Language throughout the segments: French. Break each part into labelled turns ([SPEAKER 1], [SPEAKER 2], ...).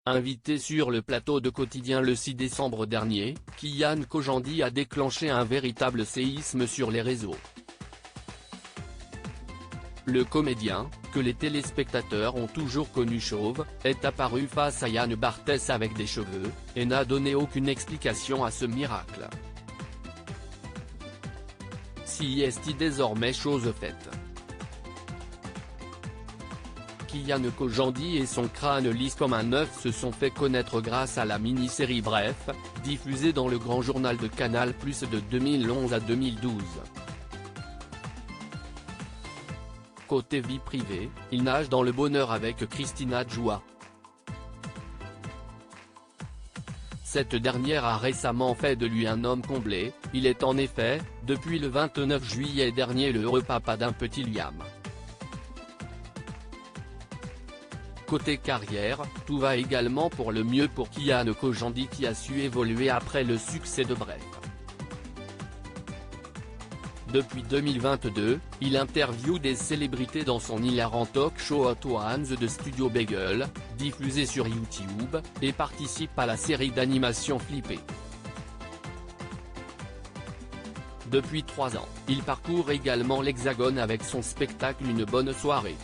[SPEAKER 1] Invité sur le plateau de Quotidien le 6 décembre dernier, Kian Kojandi a déclenché un véritable séisme sur les réseaux. Le comédien, que les téléspectateurs ont toujours connu chauve, est apparu face à Yann Barthès avec des cheveux, et n'a donné aucune explication à ce miracle. Si est désormais chose faite. Kian Kojandi et son crâne lisse comme un œuf se sont fait connaître grâce à la mini-série Bref, diffusée dans le grand journal de Canal+ de 2011 à 2012. Côté vie privée, il nage dans le bonheur avec Christina Djoua. Cette dernière a récemment fait de lui un homme comblé, il est en effet, depuis le 29 juillet dernier le heureux papa d'un petit Liam. Côté carrière, tout va également pour le mieux pour Kian Kojandi qui a su évoluer après le succès de Bref. Depuis 2022, il interviewe des célébrités dans son hilarant talk show Hot Ones de Studio Bagel, diffusé sur YouTube, et participe à la série d'animation Flippé. Depuis 3 ans, il parcourt également l'Hexagone avec son spectacle Une bonne soirée.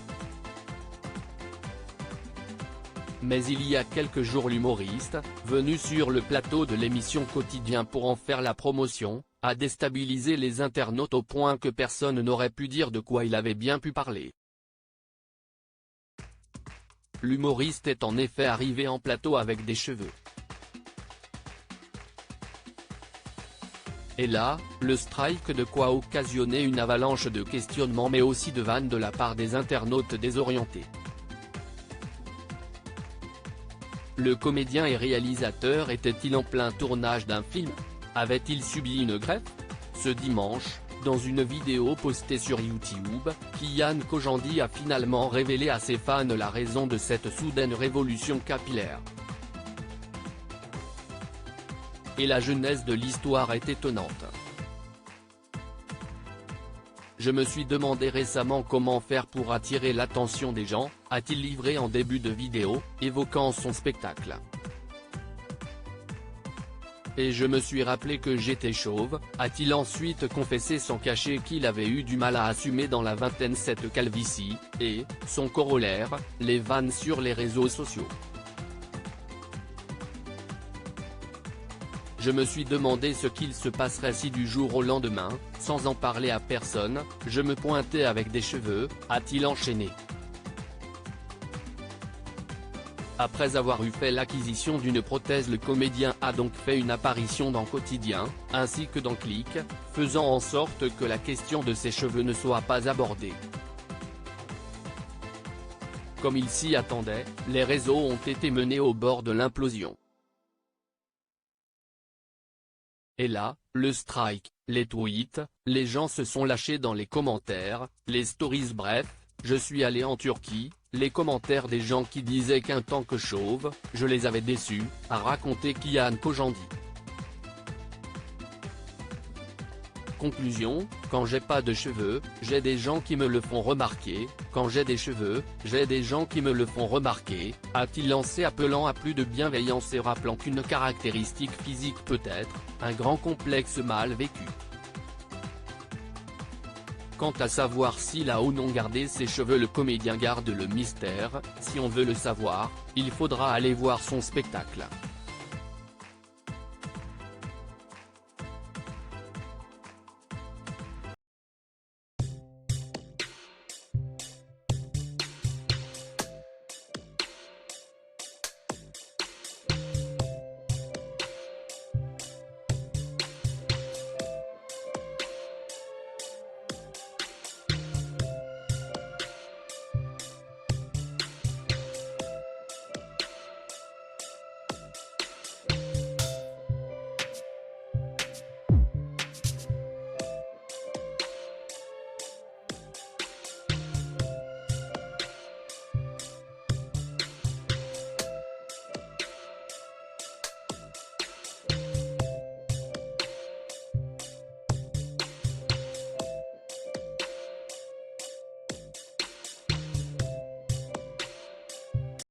[SPEAKER 1] Mais il y a quelques jours l'humoriste, venu sur le plateau de l'émission Quotidien pour en faire la promotion, a déstabilisé les internautes au point que personne n'aurait pu dire de quoi il avait bien pu parler. L'humoriste est en effet arrivé en plateau avec des cheveux. Et là, le strike de quoi occasionner une avalanche de questionnements mais aussi de vannes de la part des internautes désorientés. Le comédien et réalisateur était-il en plein tournage d'un film? Avait-il subi une greffe? Ce dimanche, dans une vidéo postée sur YouTube, Kian Kojandi a finalement révélé à ses fans la raison de cette soudaine révolution capillaire. Et la genèse de l'histoire est étonnante. Je me suis demandé récemment comment faire pour attirer l'attention des gens, a-t-il livré en début de vidéo, évoquant son spectacle. Et je me suis rappelé que j'étais chauve, a-t-il ensuite confessé sans cacher qu'il avait eu du mal à assumer dans la vingtaine cette calvitie, et, son corollaire, les vannes sur les réseaux sociaux. Je me suis demandé ce qu'il se passerait si du jour au lendemain, sans en parler à personne, je me pointais avec des cheveux, a-t-il enchaîné. Après avoir eu fait l'acquisition d'une prothèse, le comédien a donc fait une apparition dans Quotidien, ainsi que dans Click, faisant en sorte que la question de ses cheveux ne soit pas abordée. Comme il s'y attendait, les réseaux ont été menés au bord de l'implosion. Et là, le strike, les tweets, les gens se sont lâchés dans les commentaires, les stories bref, je suis allé en Turquie, les commentaires des gens qui disaient qu'en tant que chauve, je les avais déçus, a raconté Kian Kojandi. Conclusion, quand j'ai pas de cheveux, j'ai des gens qui me le font remarquer, quand j'ai des cheveux, j'ai des gens qui me le font remarquer, a-t-il lancé appelant à plus de bienveillance et rappelant qu'une caractéristique physique peut être, un grand complexe mal vécu. Quant à savoir s'il a ou non gardé ses cheveux, le comédien garde le mystère, si on veut le savoir, il faudra aller voir son spectacle.